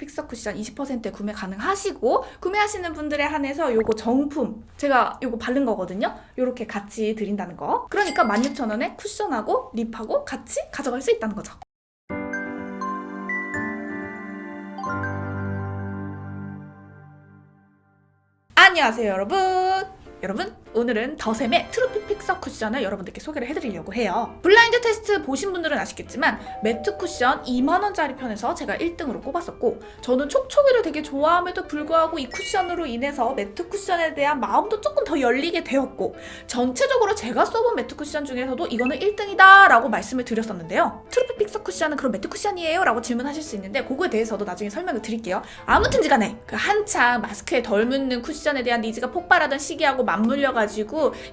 픽서 쿠션 20% 구매 가능하시고, 구매하시는 분들에 한해서 요거 정품, 제가 요거 바른 거거든요. 요렇게 같이 드린다는 거. 그러니까 16,000원에 쿠션하고 립하고 같이 가져갈 수 있다는 거죠. 안녕하세요 여러분 오늘은 더샘의 트루피 픽서 쿠션을 여러분들께 소개를 해드리려고 해요. 블라인드 테스트 보신 분들은 아시겠지만 매트 쿠션 2만원짜리 편에서 제가 1등으로 꼽았었고, 저는 촉촉이를 되게 좋아함에도 불구하고 이 쿠션으로 인해서 매트 쿠션에 대한 마음도 조금 더 열리게 되었고, 전체적으로 제가 써본 매트 쿠션 중에서도 이거는 1등이다 라고 말씀을 드렸었는데요. 트루피 픽서 쿠션은 그럼 매트 쿠션이에요? 라고 질문하실 수 있는데, 그거에 대해서도 나중에 설명을 드릴게요. 아무튼지간에 그 한창 마스크에 덜 묻는 쿠션에 대한 니즈가 폭발하던 시기하고 맞물려가지고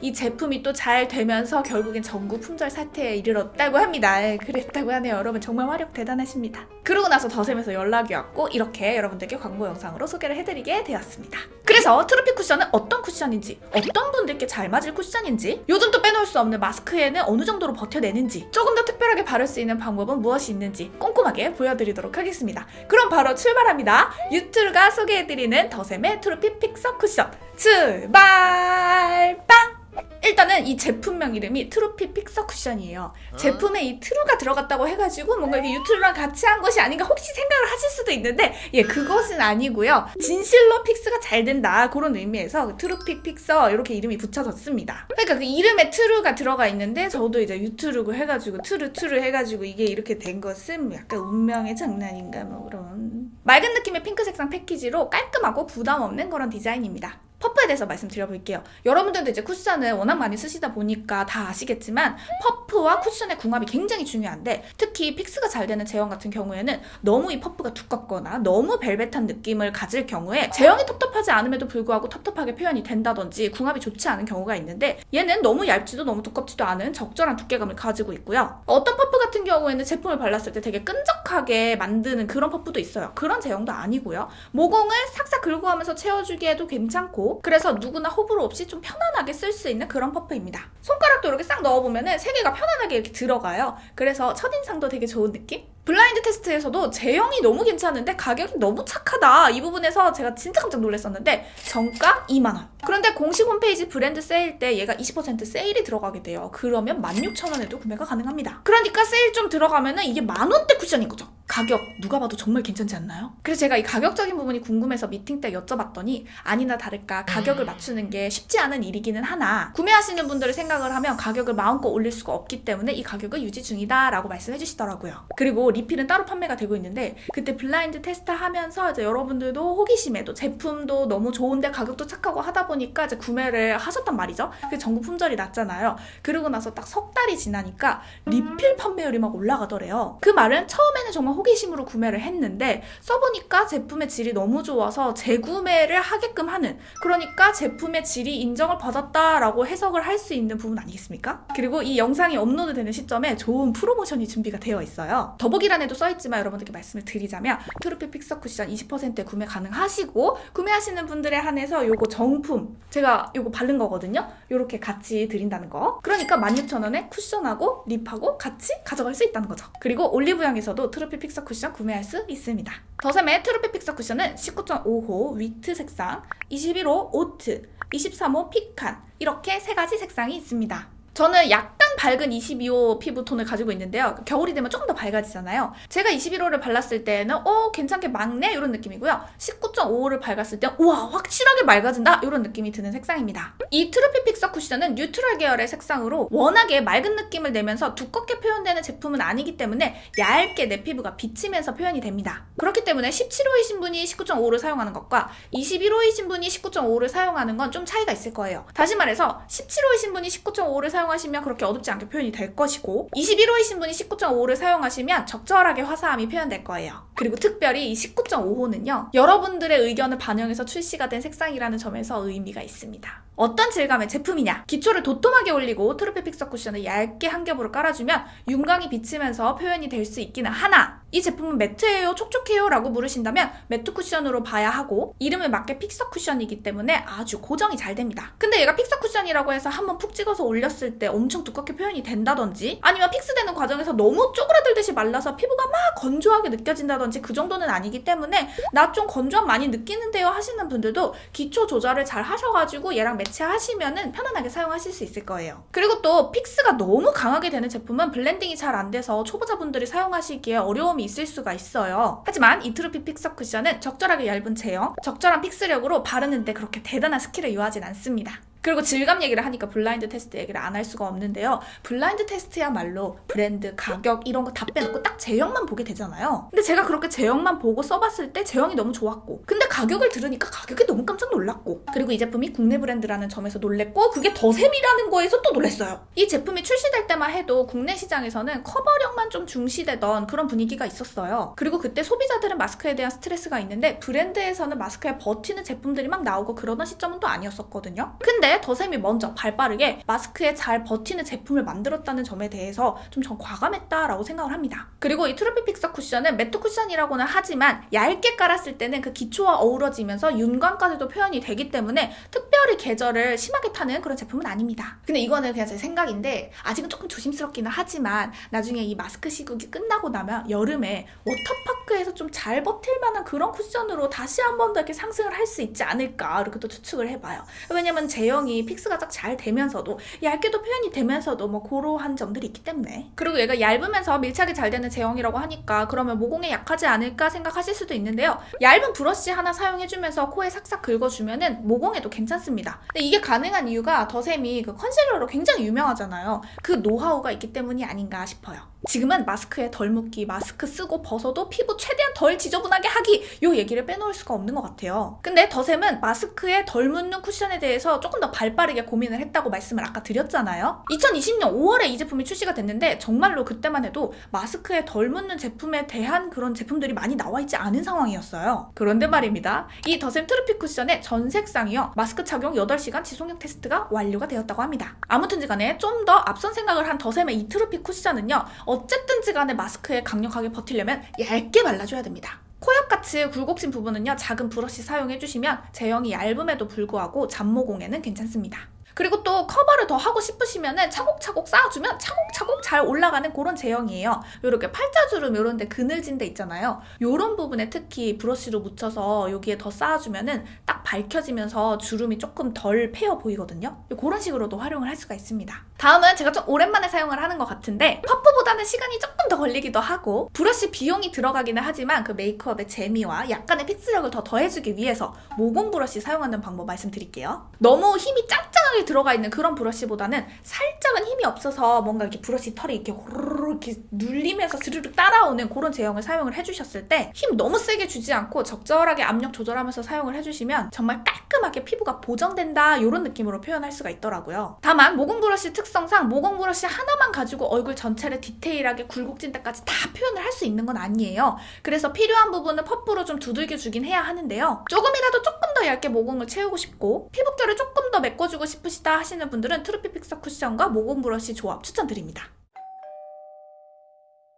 이 제품이 또 잘 되면서 결국엔 전국 품절 사태에 이르렀다고 합니다. 그랬다고 하네요. 여러분 정말 화력 대단하십니다. 그러고 나서 더샘에서 연락이 왔고, 이렇게 여러분들께 광고 영상으로 소개를 해드리게 되었습니다. 그래서 트루피 쿠션은 어떤 쿠션인지, 어떤 분들께 잘 맞을 쿠션인지, 요즘 또 빼놓을 수 없는 마스크에는 어느 정도로 버텨내는지, 조금 더 특별하게 바를 수 있는 방법은 무엇이 있는지 꼼꼼하게 보여드리도록 하겠습니다. 그럼 바로 출발합니다. 유튜브가 소개해드리는 더샘의 트루피 픽서 쿠션 출발! 빵! 일단은 이 제품명 이름이 트루피 픽서 쿠션이에요. 제품에 이 트루가 들어갔다고 해가지고 뭔가 이게 유트루랑 같이 한 것이 아닌가 혹시 생각을 하실 수도 있는데, 그것은 아니고요. 진실로 픽스가 잘 된다, 그런 의미에서 트루피 픽서 이렇게 이름이 붙여졌습니다. 그러니까 그 이름에 트루가 들어가 있는데, 저도 이제 유트루고 해가지고 트루 해가지고 이게 이렇게 된 것은 약간 운명의 장난인가 뭐 그런 맑은 느낌의 핑크 색상 패키지로 깔끔하고 부담 없는 그런 디자인입니다. 퍼프에 대해서 말씀드려볼게요. 여러분들도 이제 쿠션을 워낙 많이 쓰시다 보니까 다 아시겠지만 퍼프와 쿠션의 궁합이 굉장히 중요한데, 특히 픽스가 잘 되는 제형 같은 경우에는 너무 이 퍼프가 두껍거나 너무 벨벳한 느낌을 가질 경우에 제형이 텁텁하지 않음에도 불구하고 텁텁하게 표현이 된다든지 궁합이 좋지 않은 경우가 있는데, 얘는 너무 얇지도 너무 두껍지도 않은 적절한 두께감을 가지고 있고요. 어떤 퍼프 같은 경우에는 제품을 발랐을 때 되게 끈적하게 만드는 그런 퍼프도 있어요. 그런 제형도 아니고요. 모공을 싹싹 긁고 하면서 채워주기에도 괜찮고, 그래서 누구나 호불호 없이 좀 편안하게 쓸 수 있는 그런 퍼프입니다. 손가락도 이렇게 싹 넣어보면은 세 개가 편안하게 이렇게 들어가요. 그래서 첫인상도 되게 좋은 느낌? 블라인드 테스트에서도 제형이 너무 괜찮은데 가격이 너무 착하다, 이 부분에서 제가 진짜 깜짝 놀랐었는데, 정가 2만원. 그런데 공식 홈페이지 브랜드 세일 때 얘가 20% 세일이 들어가게 돼요. 그러면 16,000원에도 구매가 가능합니다. 그러니까 세일 좀 들어가면은 이게 만원대 쿠션인 거죠. 가격 누가 봐도 정말 괜찮지 않나요? 그래서 제가 이 가격적인 부분이 궁금해서 미팅 때 여쭤봤더니, 아니나 다를까 가격을 맞추는 게 쉽지 않은 일이기는 하나, 구매하시는 분들을 생각을 하면 가격을 마음껏 올릴 수가 없기 때문에 이 가격을 유지 중이다 라고 말씀해 주시더라고요. 그리고 리필은 따로 판매가 되고 있는데, 그때 블라인드 테스트 하면서 이제 여러분들도 호기심에도 제품도 너무 좋은데 가격도 착하고 하다 보니까 이제 구매를 하셨단 말이죠. 그래서 전국 품절이 났잖아요. 그러고 나서 딱 석 달이 지나니까 리필 판매율이 막 올라가더래요. 그 말은 처음에는 정말 호기심으로 구매를 했는데 써보니까 제품의 질이 너무 좋아서 재구매를 하게끔 하는, 그러니까 제품의 질이 인정을 받았다라고 해석을 할 수 있는 부분 아니겠습니까? 그리고 이 영상이 업로드 되는 시점에 좋은 프로모션이 준비가 되어 있어요. 더보기란에도 써있지만 여러분들께 말씀을 드리자면, 트루피 픽서 쿠션 20% 구매 가능하시고, 구매하시는 분들에 한해서 요거 정품, 제가 요거 바른 거거든요. 요렇게 같이 드린다는 거. 그러니까 16,000원에 쿠션하고 립하고 같이 가져갈 수 있다는 거죠. 그리고 올리브영에서도 트루피 픽서 쿠션 구매할 수 있습니다. 더샘의 트루피 픽서 쿠션은 19.5호 위트 색상, 21호 오트, 23호 피칸, 이렇게 세 가지 색상이 있습니다. 저는 약간 밝은 22호 피부톤을 가지고 있는데요. 겨울이 되면 조금 더 밝아지잖아요. 제가 21호를 발랐을 때는 괜찮게 막네? 이런 느낌이고요. 19.5호를 발랐을 때는 우와 확실하게 맑아진다? 이런 느낌이 드는 색상입니다. 이 트루피 픽서 쿠션은 뉴트럴 계열의 색상으로 워낙에 맑은 느낌을 내면서 두껍게 표현되는 제품은 아니기 때문에 얇게 내 피부가 비치면서 표현이 됩니다. 그렇기 때문에 17호이신 분이 19.5호를 사용하는 것과 21호이신 분이 19.5호를 사용하는 건 좀 차이가 있을 거예요. 다시 말해서 17호이신 분이 19.5호를 사용하시면 그렇게 어둡지 않게 표현이 될 것이고, 21호이신 분이 19.5호를 사용하시면 적절하게 화사함이 표현될 거예요. 그리고 특별히 이 19.5호는요 여러분들의 의견을 반영해서 출시가 된 색상이라는 점에서 의미가 있습니다. 어떤 질감의 제품이냐? 기초를 도톰하게 올리고 트루피 픽서 쿠션을 얇게 한 겹으로 깔아주면 윤광이 비치면서 표현이 될 수 있기는 하나, 이 제품은 매트예요? 촉촉해요? 라고 물으신다면 매트 쿠션으로 봐야 하고, 이름에 맞게 픽서 쿠션이기 때문에 아주 고정이 잘 됩니다. 근데 얘가 픽서 쿠션이라고 해서 한번 푹 찍어서 올렸을 때 엄청 두껍게 표현이 된다든지, 아니면 픽스되는 과정에서 너무 쪼그라들듯이 말라서 피부가 막 건조하게 느껴진다든지 그런지 그 정도는 아니기 때문에 나 좀 건조함 많이 느끼는데요 하시는 분들도 기초 조절을 잘 하셔가지고 얘랑 매치하시면은 편안하게 사용하실 수 있을 거예요. 그리고 또 픽스가 너무 강하게 되는 제품은 블렌딩이 잘 안 돼서 초보자분들이 사용하시기에 어려움이 있을 수가 있어요. 하지만 이 트루피 픽서 쿠션은 적절하게 얇은 제형, 적절한 픽스력으로 바르는데 그렇게 대단한 스킬을 요하진 않습니다. 그리고 질감 얘기를 하니까 블라인드 테스트 얘기를 안 할 수가 없는데요. 블라인드 테스트야말로 브랜드, 가격 이런 거 다 빼놓고 딱 제형만 보게 되잖아요. 근데 제가 그렇게 제형만 보고 써봤을 때 제형이 너무 좋았고, 근데 가격을 들으니까 가격이 너무 깜짝 놀랐고, 그리고 이 제품이 국내 브랜드라는 점에서 놀랬고, 그게 더샘이라는 거에서 또 놀랬어요. 이 제품이 출시될 때만 해도 국내 시장에서는 커버력만 좀 중시되던 그런 분위기가 있었어요. 그리고 그때 소비자들은 마스크에 대한 스트레스가 있는데 브랜드에서는 마스크에 버티는 제품들이 막 나오고 그러던 시점은 또 아니었었거든요. 근데 더샘이 먼저 발빠르게 마스크에 잘 버티는 제품을 만들었다는 점에 대해서 좀 전 과감했다라고 생각을 합니다. 그리고 이 트루피 픽서 쿠션은 매트 쿠션이라고는 하지만 얇게 깔았을 때는 그 기초와 어우러지면서 윤광까지도 표현이 되기 때문에 특별히 계절을 심하게 타는 그런 제품은 아닙니다. 근데 이거는 그냥 제 생각인데 아직은 조금 조심스럽기는 하지만 나중에 이 마스크 시국이 끝나고 나면 여름에 워터파크에서 좀 잘 버틸 만한 그런 쿠션으로 다시 한 번 더 이렇게 상승을 할 수 있지 않을까 이렇게 또 추측을 해봐요. 왜냐면 제형이 픽스가 딱 잘 되면서도 얇게도 표현이 되면서도 뭐 그러한 점들이 있기 때문에. 그리고 얘가 얇으면서 밀착이 잘 되는 제형이라고 하니까 그러면 모공에 약하지 않을까 생각하실 수도 있는데요. 얇은 브러쉬 하나 사용해주면서 코에 삭삭 긁어주면은 모공에도 괜찮습니다. 근데 이게 가능한 이유가 더샘이 그 컨실러로 굉장히 유명하잖아요. 그 노하우가 있기 때문이 아닌가 싶어요. 지금은 마스크에 덜 묻기, 마스크 쓰고 벗어도 피부 최대한 덜 지저분하게 하기 요 얘기를 빼놓을 수가 없는 것 같아요. 근데 더샘은 마스크에 덜 묻는 쿠션에 대해서 조금 더 발빠르게 고민을 했다고 말씀을 아까 드렸잖아요. 2020년 5월에 이 제품이 출시가 됐는데 정말로 그때만 해도 마스크에 덜 묻는 제품에 대한 그런 제품들이 많이 나와 있지 않은 상황이었어요. 그런데 말입니다. 이 더샘 트루피 쿠션의 전 색상이요. 마스크 착용 8시간 지속력 테스트가 완료가 되었다고 합니다. 아무튼지 간에 좀 더 앞선 생각을 한 더샘의 이 트루피 쿠션은요. 어쨌든지 간에 마스크에 강력하게 버티려면 얇게 발라줘야 됩니다. 코옆같이 굴곡진 부분은요. 작은 브러쉬 사용해주시면 제형이 얇음에도 불구하고 잡모공에는 괜찮습니다. 그리고 또 커버를 더 하고 싶으시면은 차곡차곡 쌓아주면 차곡차곡 잘 올라가는 그런 제형이에요. 이렇게 팔자주름 이런 데 그늘진 데 있잖아요. 이런 부분에 특히 브러쉬로 묻혀서 여기에 더 쌓아주면은 딱 밝혀지면서 주름이 조금 덜 패여 보이거든요. 그런 식으로도 활용을 할 수가 있습니다. 다음은 제가 좀 오랜만에 사용을 하는 것 같은데 퍼프보다는 시간이 조금 더 걸리기도 하고 브러쉬 비용이 들어가기는 하지만 그 메이크업의 재미와 약간의 픽스력을 더 더해주기 위해서 모공 브러쉬 사용하는 방법 말씀드릴게요. 너무 힘이 짱짱하게 들어가 있는 그런 브러쉬보다는 살짝은 힘이 없어서 뭔가 이렇게 브러쉬 털이 이렇게 호로록 이렇게 눌리면서 스르륵 따라오는 그런 제형을 사용을 해주셨을 때 힘 너무 세게 주지 않고 적절하게 압력 조절하면서 사용을 해주시면 정말 깔끔하게 피부가 보정된다 이런 느낌으로 표현할 수가 있더라고요. 다만 모공 브러쉬 특성상 모공 브러쉬 하나만 가지고 얼굴 전체를 디테일하게 굴곡진 데까지 다 표현을 할 수 있는 건 아니에요. 그래서 필요한 부분은 퍼프로 좀 두들겨 주긴 해야 하는데요. 조금이라도 조금 더 얇게 모공을 채우고 싶고 피부결을 조금 더 메꿔주고 싶으시다 하시는 분들은 트루피 픽서 쿠션과 모공 브러쉬 조합 추천드립니다.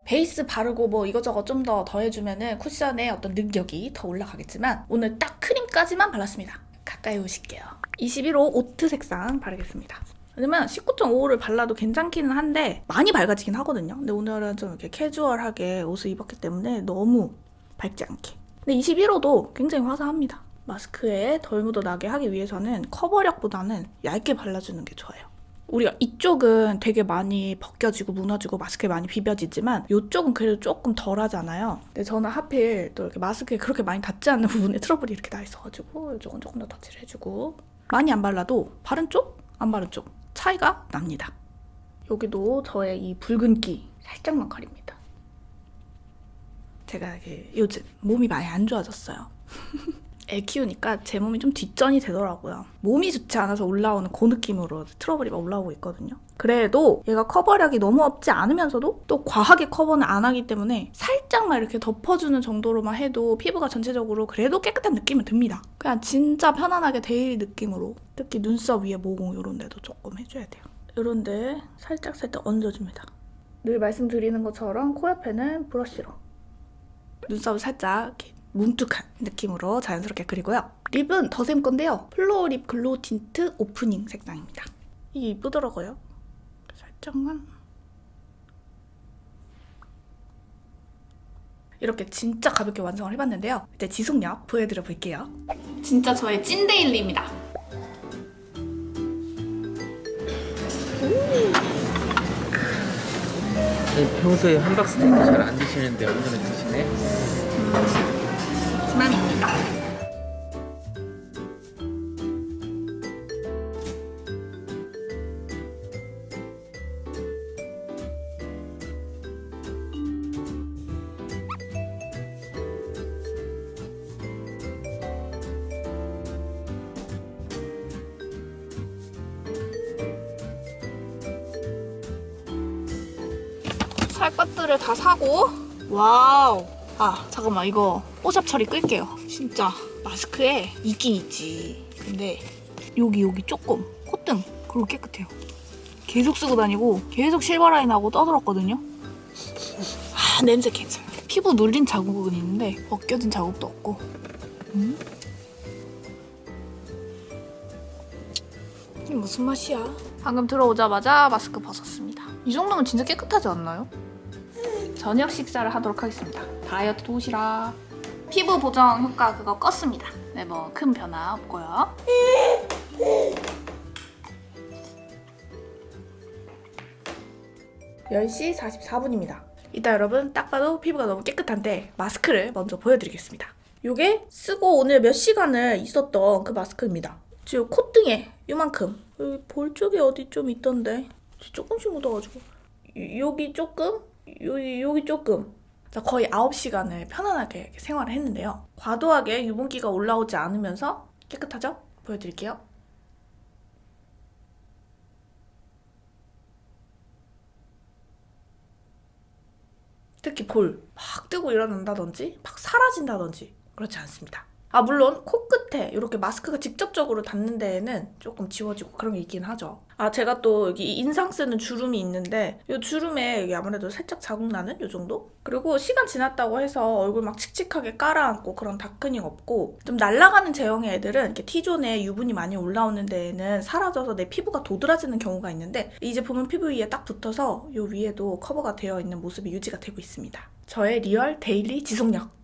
베이스 바르고 뭐 이것저것 좀 더 더해주면은 쿠션의 어떤 능력이 더 올라가겠지만 오늘 딱 크림까지만 발랐습니다. 가까이 오실게요. 21호 오트 색상 바르겠습니다. 왜냐면 19.5호를 발라도 괜찮기는 한데 많이 밝아지긴 하거든요. 근데 오늘은 좀 이렇게 캐주얼하게 옷을 입었기 때문에 너무 밝지 않게. 근데 21호도 굉장히 화사합니다. 마스크에 덜 묻어나게 하기 위해서는 커버력보다는 얇게 발라주는 게 좋아요. 우리가 이쪽은 되게 많이 벗겨지고 무너지고 마스크에 많이 비벼지지만 이쪽은 그래도 조금 덜 하잖아요. 근데 저는 하필 또 이렇게 마스크에 그렇게 많이 닿지 않는 부분에 트러블이 이렇게 나 있어가지고 이쪽은 조금 더 터치를 해주고 많이 안 발라도 바른 쪽, 안 바른 쪽 차이가 납니다. 여기도 저의 이 붉은기 살짝만 가립니다. 제가 요즘 몸이 많이 안 좋아졌어요. 애 키우니까 제 몸이 좀 뒷전이 되더라고요. 몸이 좋지 않아서 올라오는 그 느낌으로 트러블이 막 올라오고 있거든요. 그래도 얘가 커버력이 너무 없지 않으면서도 또 과하게 커버는 안 하기 때문에 살짝만 이렇게 덮어주는 정도로만 해도 피부가 전체적으로 그래도 깨끗한 느낌은 듭니다. 그냥 진짜 편안하게 데일리 느낌으로 특히 눈썹 위에 모공 이런 데도 조금 해줘야 돼요. 이런 데 살짝 얹어줍니다. 늘 말씀드리는 것처럼 코 옆에는 브러쉬로 눈썹을 살짝 이렇게 뭉툭한 느낌으로 자연스럽게 그리고요. 립은 더샘 건데요. 플로어 립 글로우 틴트 오프닝 색상입니다. 이게 이쁘더라고요. 살짝만. 이렇게 진짜 가볍게 완성을 해봤는데요. 이제 지속력 보여드려 볼게요. 진짜 저의 찐 데일리입니다. 평소에 함박스테이크 잘 안 드시는데 오늘은 드시네? 그만입니다. 살 것들을 다 사고. 와우. 아 잠깐만, 이거 뽀잡 처리 끌게요. 진짜 마스크에 있긴 있지. 근데 여기 조금 콧등 그리고 깨끗해요. 계속 쓰고 다니고 계속 실버라인 하고 떠들었거든요. 아 냄새 괜찮아. 피부 눌린 자국은 있는데 벗겨진 자국도 없고. 이게 무슨 맛이야? 방금 들어오자마자 마스크 벗었습니다. 이 정도면 진짜 깨끗하지 않나요? 저녁 식사를 하도록 하겠습니다. 다이어트 도시락. 피부 보정 효과 그거 껐습니다. 네, 뭐 큰 변화 없고요. (10시 44분입니다) 이따 여러분 딱 봐도 피부가 너무 깨끗한데 마스크를 먼저 보여드리겠습니다. 요게 쓰고 오늘 몇 시간을 있었던 그 마스크입니다. 지금 콧등에 요만큼, 여기 볼 쪽에 어디 좀 있던데 조금씩 묻어가지고 여기 조금, 여기 조금. 거의 9시간을 편안하게 이렇게 생활을 했는데요. 과도하게 유분기가 올라오지 않으면서 깨끗하죠? 보여드릴게요. 특히 볼 막 뜨고 일어난다든지 막 사라진다든지 그렇지 않습니다. 아 물론 코끝에 이렇게 마스크가 직접적으로 닿는 데에는 조금 지워지고 그런 게 있긴 하죠. 아 제가 또 여기 인상 쓰는 주름이 있는데 이 주름에 여기 아무래도 살짝 자국 나는 요 정도? 그리고 시간 지났다고 해서 얼굴 막 칙칙하게 깔아앉고 그런 다크닝 없고, 좀 날아가는 제형의 애들은 이렇게 T존에 유분이 많이 올라오는 데에는 사라져서 내 피부가 도드라지는 경우가 있는데, 이 제품은 피부 위에 딱 붙어서 요 위에도 커버가 되어 있는 모습이 유지가 되고 있습니다. 저의 리얼 데일리 지속력.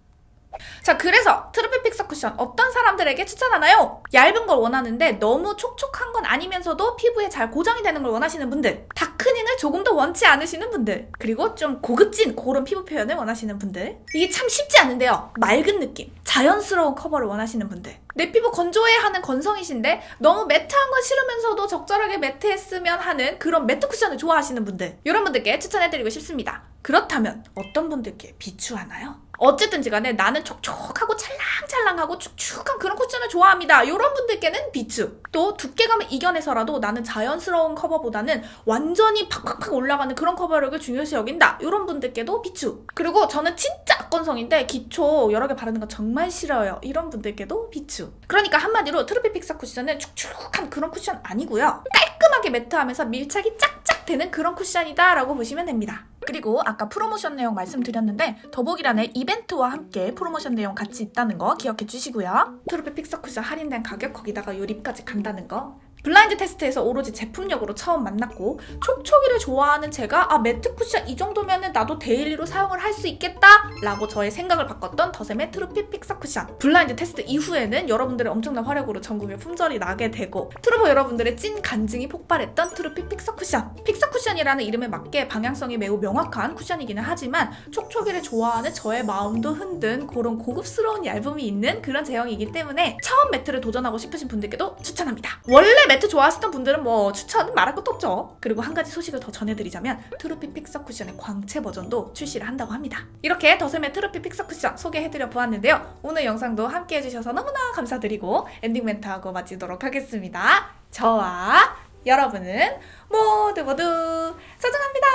자, 그래서 트루피 픽서 쿠션 어떤 사람들에게 추천하나요? 얇은 걸 원하는데 너무 촉촉한 건 아니면서도 피부에 잘 고정이 되는 걸 원하시는 분들, 다크닝을 조금 더 원치 않으시는 분들, 그리고 좀 고급진 그런 피부 표현을 원하시는 분들. 이게 참 쉽지 않은데요. 맑은 느낌, 자연스러운 커버를 원하시는 분들, 내 피부 건조해하는 건성이신데 너무 매트한 건 싫으면서도 적절하게 매트했으면 하는 그런 매트 쿠션을 좋아하시는 분들, 이런 분들께 추천해드리고 싶습니다. 그렇다면 어떤 분들께 비추하나요? 어쨌든지 간에 나는 촉촉하고 찰랑찰랑하고 축축한 그런 쿠션을 좋아합니다. 이런 분들께는 비추. 또 두께감을 이겨내서라도 나는 자연스러운 커버보다는 완전히 팍팍팍 올라가는 그런 커버력을 중요시 여긴다. 이런 분들께도 비추. 그리고 저는 진짜 악건성인데 기초 여러 개 바르는 거 정말 싫어요. 이런 분들께도 비추. 그러니까 한마디로 트루피 픽서 쿠션은 축축한 그런 쿠션 아니고요. 깔끔하게 매트하면서 밀착이 짝짝 되는 그런 쿠션이다 라고 보시면 됩니다. 그리고 아까 프로모션 내용 말씀드렸는데 더보기란에 이벤트와 함께 프로모션 내용 같이 있다는 거 기억해 주시고요. 트루피 픽서 쿠션 할인된 가격, 거기다가 요 립까지 간다는 거. 블라인드 테스트에서 오로지 제품력으로 처음 만났고, 촉촉이를 좋아하는 제가 매트 쿠션 이 정도면은 나도 데일리로 사용을 할 수 있겠다 라고 저의 생각을 바꿨던 더샘의 트루피 픽서 쿠션. 블라인드 테스트 이후에는 여러분들의 엄청난 활약으로 전국에 품절이 나게 되고, 트루버 여러분들의 찐 간증이 폭발했던 트루피 픽서 쿠션. 픽서 쿠션이라는 이름에 맞게 방향성이 매우 명확한 쿠션이기는 하지만 촉촉이를 좋아하는 저의 마음도 흔든 그런 고급스러운 얇음이 있는 그런 제형이기 때문에 처음 매트를 도전하고 싶으신 분들께도 추천합니다. 원래 매트 좋아하시던 분들은 뭐 추천 말할 것도 없죠. 그리고 한 가지 소식을 더 전해드리자면 트루피 픽서 쿠션의 광채 버전도 출시를 한다고 합니다. 이렇게 더샘의 트루피 픽서 쿠션 소개해드려 보았는데요. 오늘 영상도 함께 해주셔서 너무나 감사드리고 엔딩 멘트하고 마치도록 하겠습니다. 저와 여러분은 모두 소중합니다.